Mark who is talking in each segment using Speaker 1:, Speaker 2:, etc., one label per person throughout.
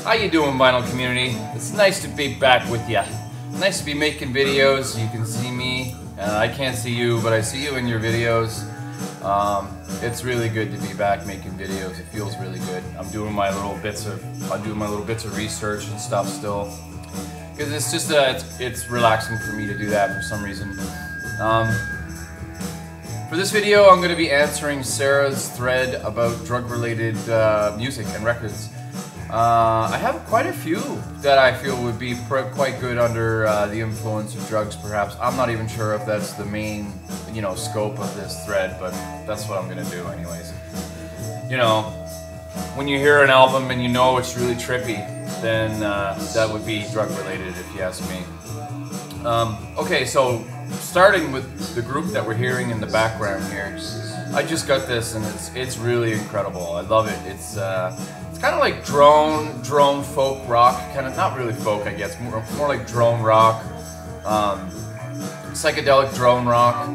Speaker 1: How you doing, vinyl community? It's nice to be back with you. Nice to be making videos. You can see me. I can't see you, but I see you in your videos. It's really good to be back making videos. It feels really good. I'm doing my little bits of research and stuff still, because it's just it's relaxing for me to do that for some reason. For this video, I'm going to be answering Sarah's thread about drug-related music and records. I have quite a few that I feel would be quite good under the influence of drugs, perhaps. I'm not even sure if that's the main, scope of this thread, but that's what I'm going to do anyways. When you hear an album and you know it's really trippy, then that would be drug-related if you ask me. Okay, so starting with the group that we're hearing in the background here, I just got this and it's really incredible. I love it. It's kind of like drone folk rock, kind of not really folk, I guess, more like drone rock, psychedelic drone rock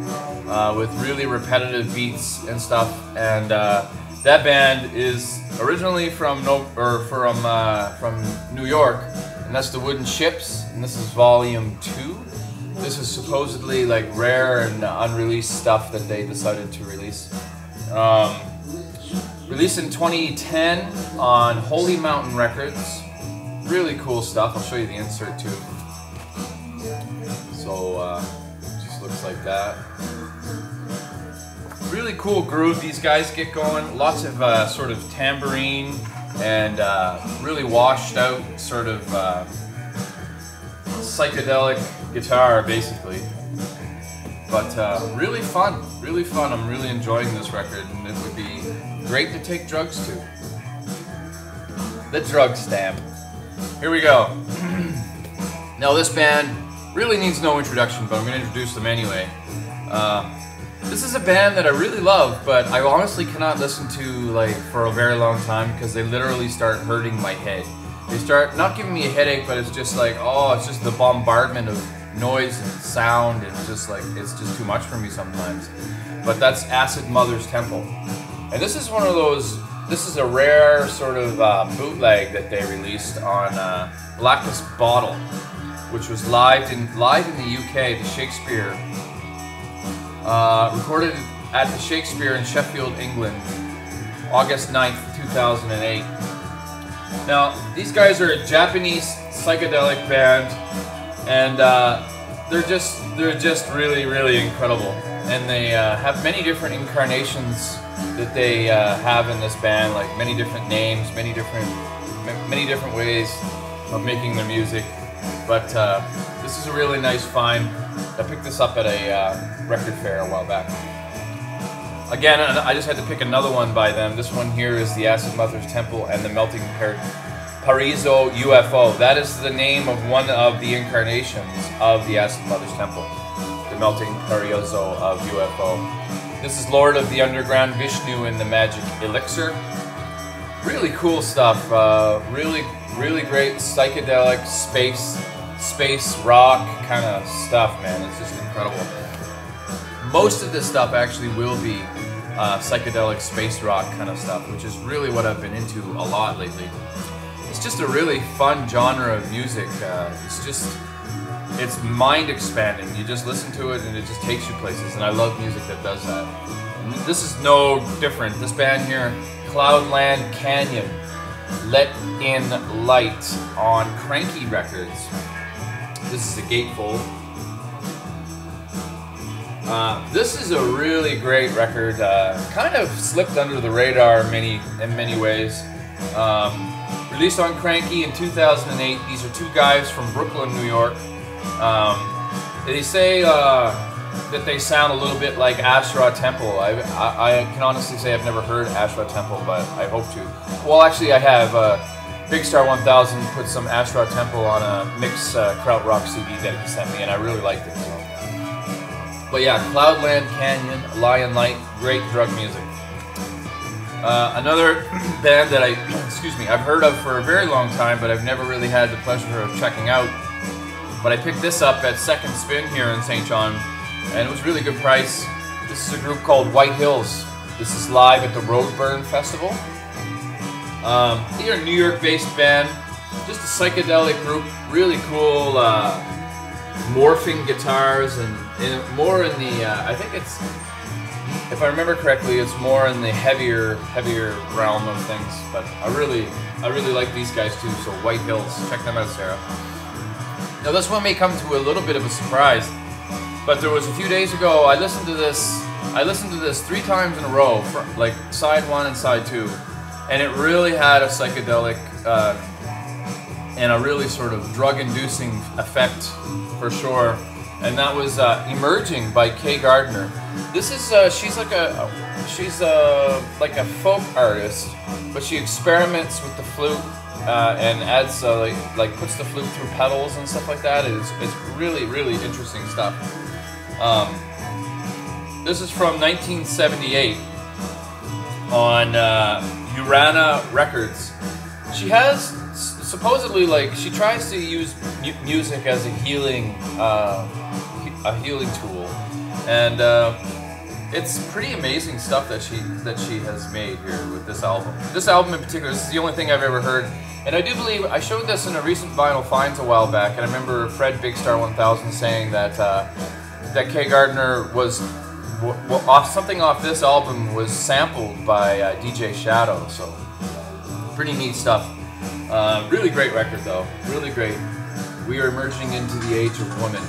Speaker 1: with really repetitive beats and stuff. And that band is originally from New York, and that's the Wooden Ships, and this is Volume 2. This is supposedly like rare and unreleased stuff that they decided to release. Released in 2010 on Holy Mountain Records. Really cool stuff. I'll show you the insert too. So just looks like that. Really cool groove these guys get going. Lots of sort of tambourine and really washed out sort of psychedelic guitar, basically. But really fun, really fun. I'm really enjoying this record, and it would be great to take drugs to. The drug stamp. Here we go. Now this band really needs no introduction, but I'm going to introduce them anyway. This is a band that I really love, but I honestly cannot listen to for a very long time because they literally start hurting my head. They start not giving me a headache, but it's just like, it's just the bombardment of noise and sound, and it's just too much for me sometimes. But that's Acid Mother's Temple. And this is one of those, this is a rare sort of bootleg that they released on Blackest Bottle, which was live in the UK, the Shakespeare, recorded at the Shakespeare in Sheffield, England, August 9th, 2008. Now, these guys are a Japanese psychedelic band, and they're just really, really incredible. And they have many different incarnations that they have in this band, like many different names, many different ways of making their music. But this is a really nice find. I picked this up at a record fair a while back. Again, I just had to pick another one by them. This one here is the Acid Mother's Temple and the Melting Paraiso UFO. That is the name of one of the incarnations of the Acid Mother's Temple, the Melting Paraiso of UFO. This is Lord of the Underground Vishnu and the Magic Elixir. Really cool stuff. Really great psychedelic space rock kind of stuff, man. It's just incredible. Most of this stuff actually will be psychedelic space rock kind of stuff, which is really what I've been into a lot lately. It's just a really fun genre of music. It's mind expanding. You just listen to it and it just takes you places, and I love music that does that. And this is no different. This band here, Cloudland Canyon, Let In Light on Cranky Records. This is a gatefold. This is a really great record. Kind of slipped under the radar in many ways. Released on Cranky in 2008. These are two guys from Brooklyn, New York. They say that they sound a little bit like Ashra Temple. I can honestly say I've never heard Ashra Temple, but I hope to. Well, actually I have. Big Star 1000 put some Ashra Temple on a mix krautrock CD that he sent me, and I really liked it. So. But yeah, Cloudland Canyon, Lion Light, great drug music. Another band that I've heard of for a very long time, but I've never really had the pleasure of checking out. But I picked this up at Second Spin here in St. John, and it was a really good price. This is a group called White Hills. This is live at the Roadburn Festival. They're a New York-based band. just a psychedelic group, really cool morphing guitars, and more in the, I think it's, if I remember correctly, it's more in the heavier realm of things. But I really like these guys too. So White Hills, check them out, Sarah. Now this one may come to a little bit of a surprise, but there was a few days ago I listened to this 3 times in a row, like side 1 and side 2, and it really had a psychedelic and a really sort of drug-inducing effect for sure. And that was Emerging by Kay Gardner. This is she's like a folk artist, but she experiments with the flute and adds like puts the flute through pedals and stuff like that. It's really interesting stuff. This is from 1978 on Urana Records. She has supposedly, like, she tries to use music as a healing tool, and it's pretty amazing stuff that she has made here with this album. This album in particular, this is the only thing I've ever heard, and I do believe I showed this in a recent Vinyl Finds a while back, and I remember Fred Big Star 1000 saying that that Kay Gardner was something off this album was sampled by DJ Shadow. So pretty neat stuff. Really great record though, really great. We are emerging into the age of woman.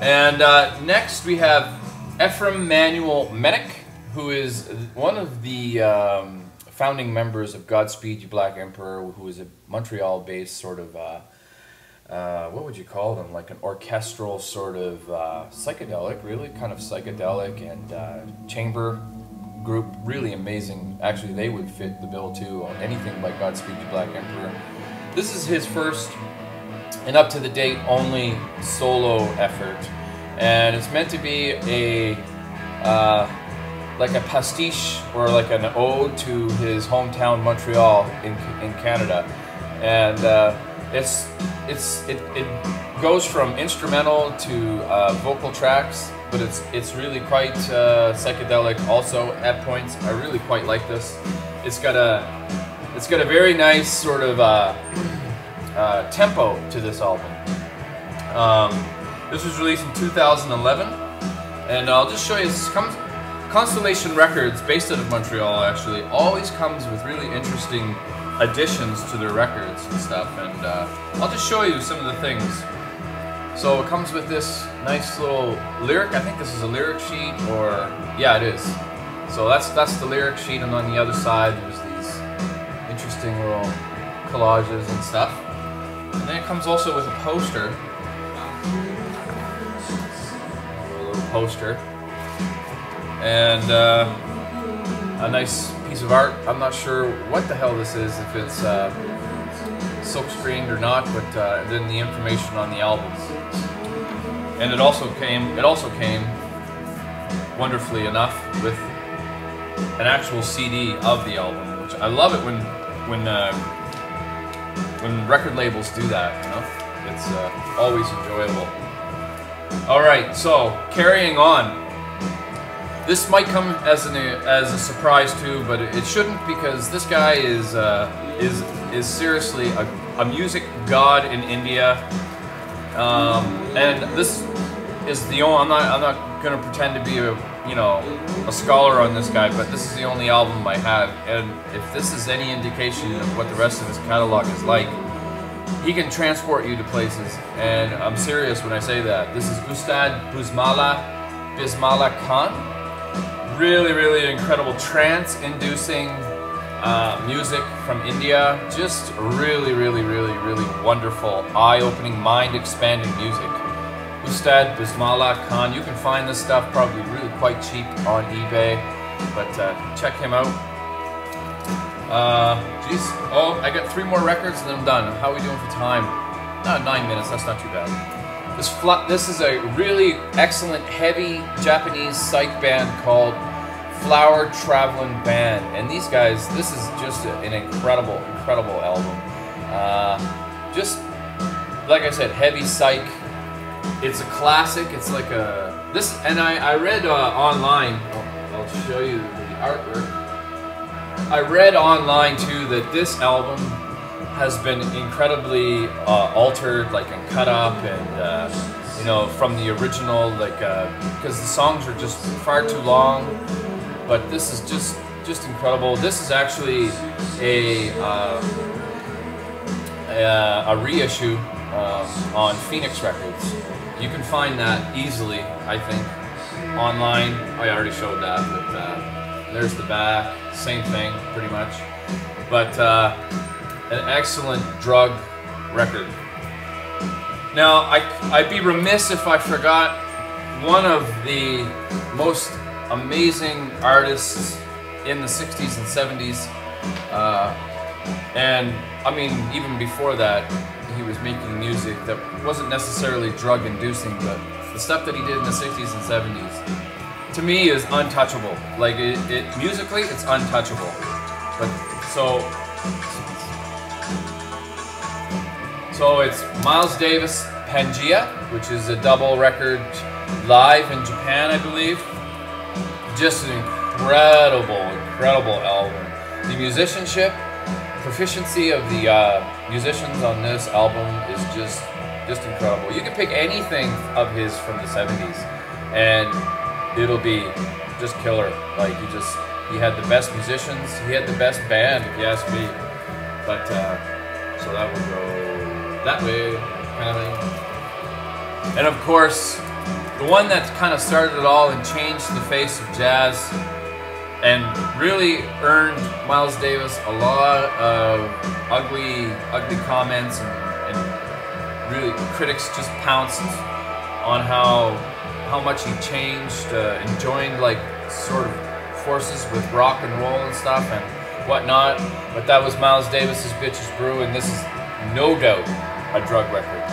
Speaker 1: And next we have Ephraim Manuel Mennick, who is one of the founding members of Godspeed You Black Emperor, who is a Montreal-based sort of, what would you call them, like an orchestral sort of psychedelic, really kind of psychedelic and chamber group, really amazing. Actually, they would fit the bill too on anything by Godspeed You Black Emperor. This is his first and up to the date only solo effort, and it's meant to be a like a pastiche or like an ode to his hometown Montreal in Canada, and it goes from instrumental to vocal tracks, but it's really quite psychedelic also at points. I really quite like this. It's got a very nice sort of tempo to this album. This was released in 2011, and I'll just show you. This comes Constellation Records, based out of Montreal, actually always comes with really interesting additions to their records and stuff, and I'll just show you some of the things. So it comes with this nice little lyric. I think this is a lyric sheet, or yeah, it is. So that's the lyric sheet, and on the other side there's these interesting little collages and stuff. And then it comes also with a poster. A little poster. And a nice piece of art. I'm not sure what the hell this is, if it's silk screened or not, but then the information on the album. And it also came wonderfully enough with an actual CD of the album, which I love it when record labels do that, you know? It's always enjoyable. Alright, so carrying on. This might come as a surprise too, but it shouldn't, because this guy is seriously a music god in India. And this is the only, I'm not gonna pretend to be a scholar on this guy, but this is the only album I have, and if this is any indication of what the rest of his catalog is like, he can transport you to places, and I'm serious when I say that. This is Ustad Bismillah Khan. Really incredible trance-inducing music from India. Just really wonderful, eye-opening, mind-expanding music. Ustad Bismillah Khan. You can find this stuff probably really quite cheap on eBay, but check him out. Geez. Oh, I got 3 more records and then I'm done. How are we doing for time? 9 minutes, that's not too bad. This is a really excellent, heavy Japanese psych band called Flower Traveling Band. And these guys, this is just an incredible album. Just, like I said, heavy psych. It's a classic. It's like and I read online, I'll show you the artwork. I read online too that this album has been incredibly altered, like, and cut up, and you know, from the original, like, because the songs are just far too long. But this is just incredible. This is actually a reissue on Phoenix Records. You can find that easily, I think, online. I already showed that, but there's the back, same thing, pretty much. But an excellent drug record. Now, I'd be remiss if I forgot one of the most amazing artists in the 60s and 70s. And I mean, even before that, he was making music that wasn't necessarily drug-inducing, but the stuff that he did in the 60s and 70s, to me, is untouchable. Like, musically, it's untouchable. But so it's Miles Davis Pangea, which is a double record live in Japan, I believe. Just an incredible album. The musicianship, proficiency of the musicians on this album is just incredible. You can pick anything of his from the 70s and it'll be just killer. Like, he had the best musicians, he had the best band, if you ask me. But so that would go that way, kind of thing. And of course, the one that kind of started it all and changed the face of jazz and really earned Miles Davis a lot of ugly comments, and really critics just pounced on how much he changed and joined, like, sort of forces with rock and roll and stuff and whatnot. But that was Miles Davis's Bitches Brew, and this is no doubt a drug record.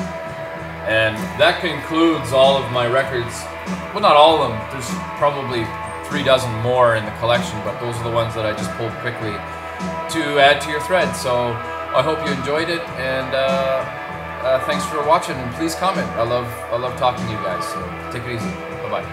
Speaker 1: And that concludes all of my records. Well, not all of them. There's probably 3 dozen more in the collection, but those are the ones that I just pulled quickly to add to your thread. So I hope you enjoyed it, and thanks for watching, and please comment. I love talking to you guys, so take it easy. Bye-bye.